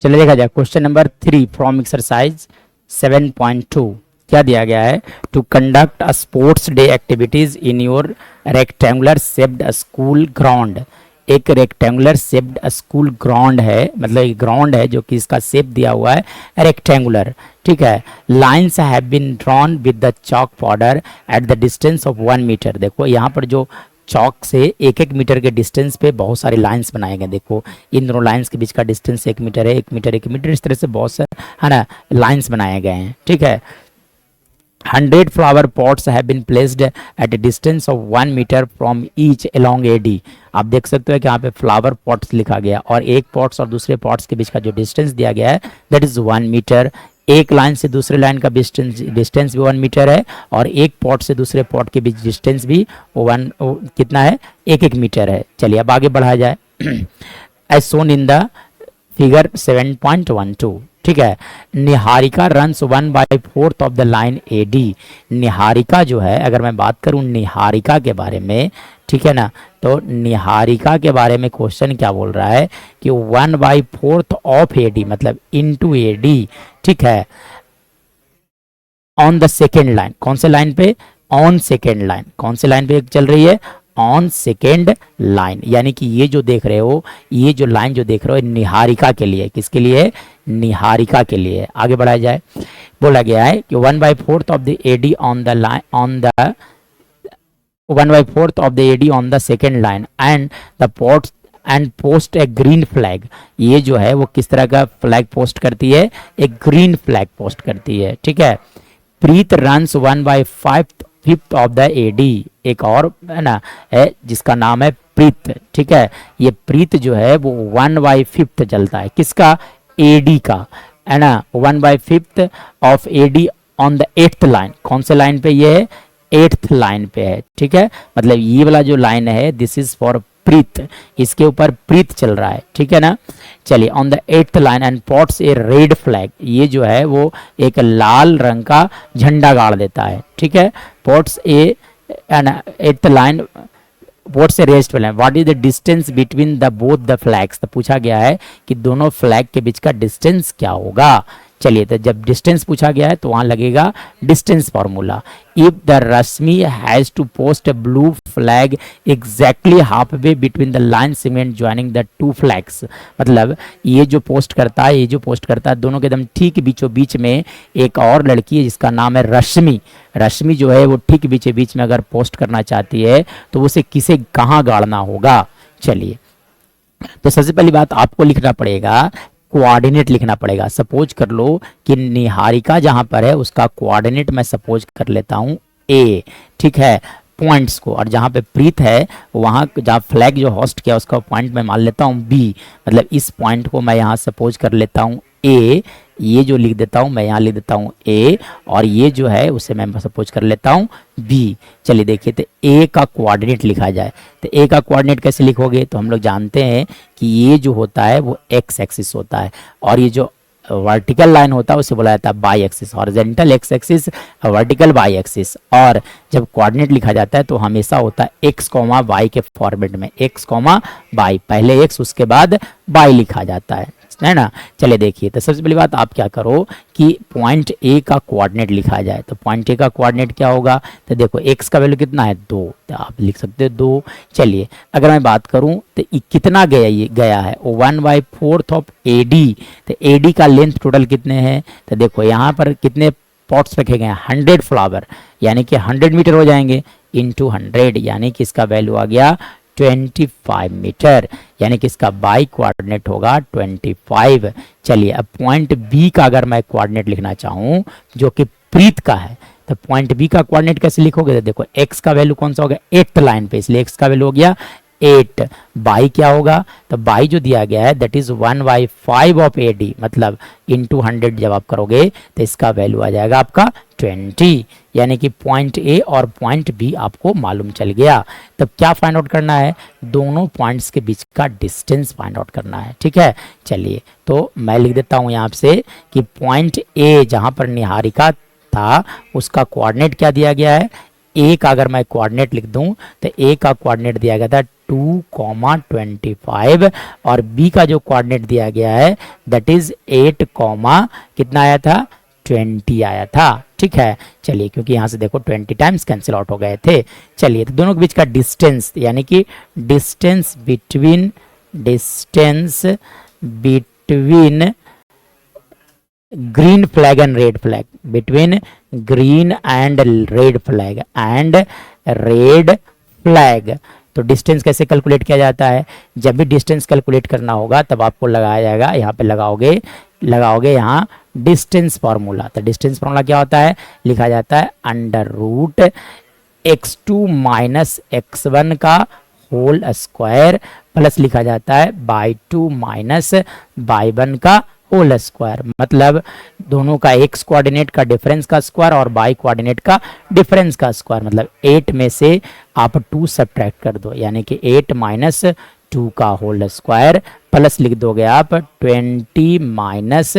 चलिए देखा जाए क्वेश्चन नंबर 3 फ्रॉम एक्सरसाइज 7.2 क्या दिया गया है। To conduct a sports day activities in your rectangular shaped school ground. एक रेक्टेंगुलर शेप्ड स्कूल ग्राउंड है, मतलब एक ग्राउंड है जो कि इसका शेप दिया हुआ है रेक्टेंगुलर, ठीक है। Lines have been drawn with the chalk powder at the distance of 1 metre. देखो यहाँ पर जो चौक से 1-1 मीटर के डिस्टेंस पे बहुत सारे लाइंस बनाए गए। देखो इन दोनों लाइंस के बीच का डिस्टेंस 1 मीटर है, 1 मीटर 1 मीटर, इस तरह से बहुत सारे है ना लाइंस बनाए गए हैं, ठीक है। 100 flower pots have been placed at a distance of 1 metre from each along AD. आप देख सकते हो कि यहाँ पे फ्लावर पॉट्स लिखा गया और एक पॉट्स और दूसरे पॉट्स के बीच का जो डिस्टेंस दिया गया है दैट इज 1 मीटर। एक लाइन से दूसरे लाइन का डिस्टेंस भी 1 मीटर है और एक पॉट से दूसरे पॉट के बीच डिस्टेंस भी कितना है, 1-1 मीटर है। चलिए अब आगे बढ़ाया जाए। As shown in the figure 7.12, ठीक है। Niharika runs 1/4 of the line AD. Niharika जो है, अगर मैं बात करूं निहारिका के बारे में, ठीक है ना, तो निहारिका के बारे में क्वेश्चन क्या बोल रहा है कि 1/4 ऑफ एडी मतलब इनटू एडी, ठीक है। ऑन द सेकेंड लाइन, कौन से लाइन पे, ऑन सेकेंड लाइन, कौन से लाइन पे चल रही है, ऑन सेकेंड लाइन। यानी कि ये जो देख रहे हो, ये जो लाइन जो देख रहे हो निहारिका के लिए, किसके लिए, निहारिका के लिए। आगे बढ़ाया जाए, बोला गया है कि 1/4 of the AD on the line, on the 1/4 of the AD on the second line and the post and post a green flag. ये जो है वो किस तरह का फ्लैग पोस्ट करती है, एक ग्रीन फ्लैग पोस्ट करती है, ठीक है। प्रीत रन्स 1/5 ऑफ द एडी। एक और है ना है जिसका नाम है प्रीत, ठीक है। ये प्रीत जो है वो 1/5 चलता है, किसका, एडी का, है ना। 1/5 of AD on the 8th line, कौन से लाइन पे ये है, 8th लाइन पे है, ठीक है। मतलब ये वाला जो लाइन है दिस इज फॉर प्रीत, इसके ऊपर प्रीत चल रहा है, ठीक है ना। चलिए on the 8th line and pots A red flag. ये जो है वो एक लाल रंग का झंडा गाड़ देता है, ठीक है। Pots a 8th line what's a rest flag, what is the distance between the both the flags. तो पूछा गया है कि दोनों फ्लैग के बीच का डिस्टेंस क्या होगा। चलिए तो जब डिस्टेंस पूछा गया है तो वहां लगेगा distance formula. If the Rashmi has to post a blue flag exactly half way between the line segment joining the 2 flags. मतलब ये जो पोस्ट करता है, ये जो पोस्ट करता है, दोनों के एकदम ठीक बीचों बीच में एक और लड़की है जिसका नाम है रश्मि। रश्मि जो है वो ठीक बीचों बीच में अगर पोस्ट करना चाहती है तो उसे किसे कहाँ गाड़ना होगा। चलिए तो सबसे पहली बात आपको लिखना पड़ेगा, कोऑर्डिनेट लिखना पड़ेगा। सपोज कर लो कि निहारिका जहां पर है उसका कोऑर्डिनेट मैं सपोज कर लेता हूं ए, ठीक है, पॉइंट्स को, और जहां पे प्रीत है वहां जहां फ्लैग जो होस्ट किया उसका पॉइंट मैं मान लेता हूं बी। मतलब इस पॉइंट को मैं यहां सपोज कर लेता हूं ए, ये जो लिख देता हूं मैं यहाँ लिख देता हूं ए, और ये जो है उसे मैं सपोज कर लेता हूं बी। चलिए देखिए तो ए का कोऑर्डिनेट लिखा जाए तो ए का कोऑर्डिनेट कैसे लिखोगे, तो हम लोग जानते हैं कि ये जो होता है वो एक्स एक्सिस होता है और ये जो वर्टिकल लाइन होता है उसे बोला जाता है by axis, horizontal x axis, vertical by axis. और जब कोऑर्डिनेट लिखा जाता है तो हमेशा होता है एक्स कॉमा वाई के फॉर्मेट में, एक्स कॉमा वाई, पहले एक्स उसके बाद वाई लिखा जाता है ना। चलिए देखिए तो सबसे पहली बात आप क्या करो कि पॉइंट ए का कोऑर्डिनेट लिखा जाए। तो पॉइंट ए का कोऑर्डिनेट क्या होगा, तो देखो एक्स का वैल्यू कितना है 2, तो आप लिख सकते हो 2। चलिए अगर मैं बात करूं तो कितना गया, ये गया है 1/4 ऑफ एडी। तो एडी का लेंथ टोटल कितने हैं, तो देखो यहाँ पर कितने पॉट्स रखे गए हैं, 100 फ्लावर, यानी कि 100 मीटर हो जाएंगे इंटू 100, यानी कि इसका वैल्यू आ गया 25 मीटर, यानी कि इसका बाई कोऑर्डिनेट होगा 25। चलिए अब पॉइंट बी का अगर मैं कोऑर्डिनेट लिखना चाहूँ जो कि प्रीत का है, तो पॉइंट बी का कोऑर्डिनेट कैसे लिखोगे, तो देखो एक्स का वैल्यू कौन सा होगा, 8th लाइन पे, इसलिए एक्स का वैल्यू हो गया 8। बाई क्या होगा, तो बाई जो दिया गया है दैट इज 1/5 ऑफ एडी, मतलब इंटू 100 जब आप करोगे तो इसका वैल्यू आ जाएगा आपका 20, यानी कि पॉइंट ए और पॉइंट बी आपको मालूम चल गया। तब क्या फाइंड आउट करना है, दोनों पॉइंट्स के बीच का डिस्टेंस फाइंड आउट करना है, ठीक है। चलिए तो मैं लिख देता हूं यहाँ से कि पॉइंट ए जहां पर निहारिका था उसका कोऑर्डिनेट क्या दिया गया है ए का अगर मैं कोऑर्डिनेट लिख दूं तो ए का कोऑर्डिनेट दिया गया था 2,25 और बी का जो कोऑर्डिनेट दिया गया है दैट इज 8, कितना आया था 20 आया था। ठीक है, चलिए क्योंकि यहाँ से देखो 20 टाइम्स कैंसिल आउट हो गए थे। चलिए तो दोनों के बीच का डिस्टेंस यानी कि distance between green flag and red flag, between green and red flag and red flag. तो डिस्टेंस कैसे कैलकुलेट किया जाता है? जब भी डिस्टेंस कैलकुलेट करना होगा तब आपको लगाया जाएगा, यहाँ पे लगाओगे यहाँ डिस्टेंस फार्मूला। तो डिस्टेंस फार्मूला क्या होता है? लिखा जाता है under root x2 minus x1 का होल स्क्वायर प्लस लिखा जाता है बाई 2 माइनस बाई 1 का होल स्क्वायर। मतलब दोनों का x कोऑर्डिनेट का डिफरेंस का स्क्वायर और y कोऑर्डिनेट का डिफरेंस का स्क्वायर। मतलब 8 में से आप 2 सब्ट्रैक्ट कर दो यानी कि 8 माइनस 2 का होल स्क्वायर प्लस लिख दोगे आप 20 माइनस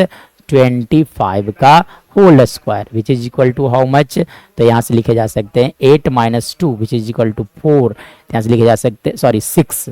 25 का whole square which is equal to how much? तो यहाँ से लिखे जा सकते हैं 8 minus 2 which is equal to 4। यहाँ से लिखे जा सकते हैं 6,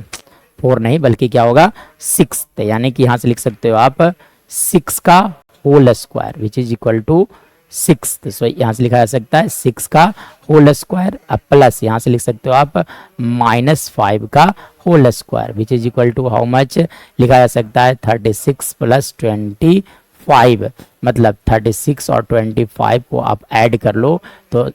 4 नहीं बल्कि क्या होगा 6। यानी कि यहाँ से लिख सकते हो आप 6 का whole square which is equal to 6। तो यहाँ से लिखा जा सकता है 6 का होल स्क्वायर प्लस यहाँ से लिख सकते हो आप -5 का whole square which is equal to how much? लिखा जा सकता है 36 प्लस 25। मतलब 36 और 25 को आप ऐड कर लो तो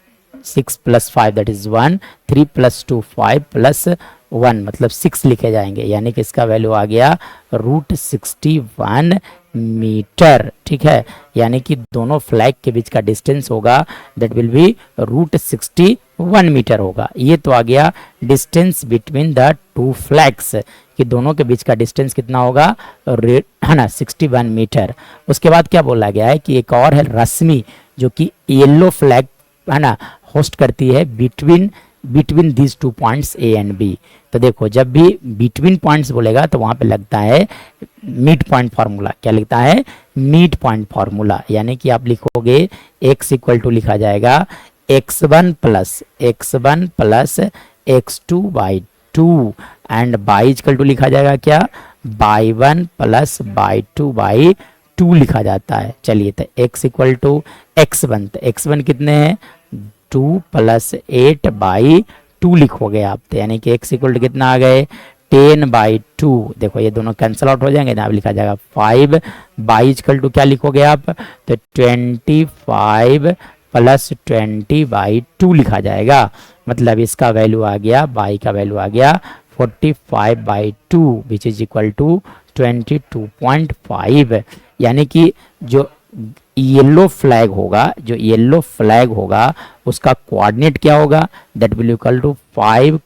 6 plus 5 that is 1, 3 plus 2 5 plus 1 मतलब 6 लिखे जाएंगे। यानी कि इसका वैल्यू आ गया √61 मीटर। ठीक है, यानी कि दोनों फ्लैग के बीच का डिस्टेंस होगा दैट विल बी √61 मीटर होगा। ये तो आ गया डिस्टेंस बिटवीन द 2 फ्लैग्स कि दोनों के बीच का डिस्टेंस कितना होगा है ना 61 मीटर। उसके बाद क्या बोला गया है कि एक और है रश्मि जो कि येलो फ्लैग है ना होस्ट करती है between these 2 points A and B. तो देखो जब भी बिटवीन पॉइंट्स बोलेगा तो वहां पे लगता है मिड पॉइंट फार्मूला। क्या लिखता है? Mid point formula. यानी कि आप लिखोगे x इक्वल टू लिखा जाएगा x1 plus x2 by 2 and y equal to लिखा जाएगा क्या? y1 प्लस y2 बाई 2 लिखा जाता है। चलिए तो x इक्वल टू x1, तो x1 कितने हैं 2 प्लस 8 बाई 2 लिखोगे आप। तो यानी कि x इक्वल टू कितना आ गए 10 बाई 2। देखो ये दोनों कैंसिल आउट हो जाएंगे ना, लिखा जाएगा 5 बाई इक्वल टू क्या लिखोगे आप? तो 25 प्लस 20 बाई 2 लिखा जाएगा। मतलब इसका वैल्यू आ गया बाई का वैल्यू आ गया 45 by 2 which is equal to 22.5। यानी कि जो येलो फ्लैग होगा उसका कोऑर्डिनेट क्या होगा? That will equal to 5,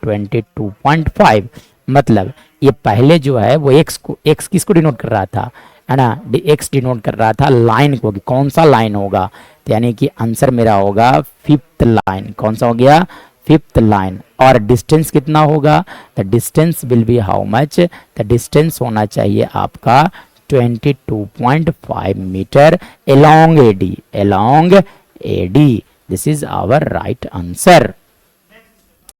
22.5। मतलब ये पहले जो है वो x किसको डिनोट कर रहा था है ना? x डिनोट कर रहा था लाइन को। कौन सा लाइन होगा? तो यानी कि आंसर मेरा होगा 5th लाइन। कौन सा हो गया? 5th line. और डिस्टेंस कितना होगा? The distance will be how much? The distance होना चाहिए आपका 22.5 metre along AD. This is our right answer.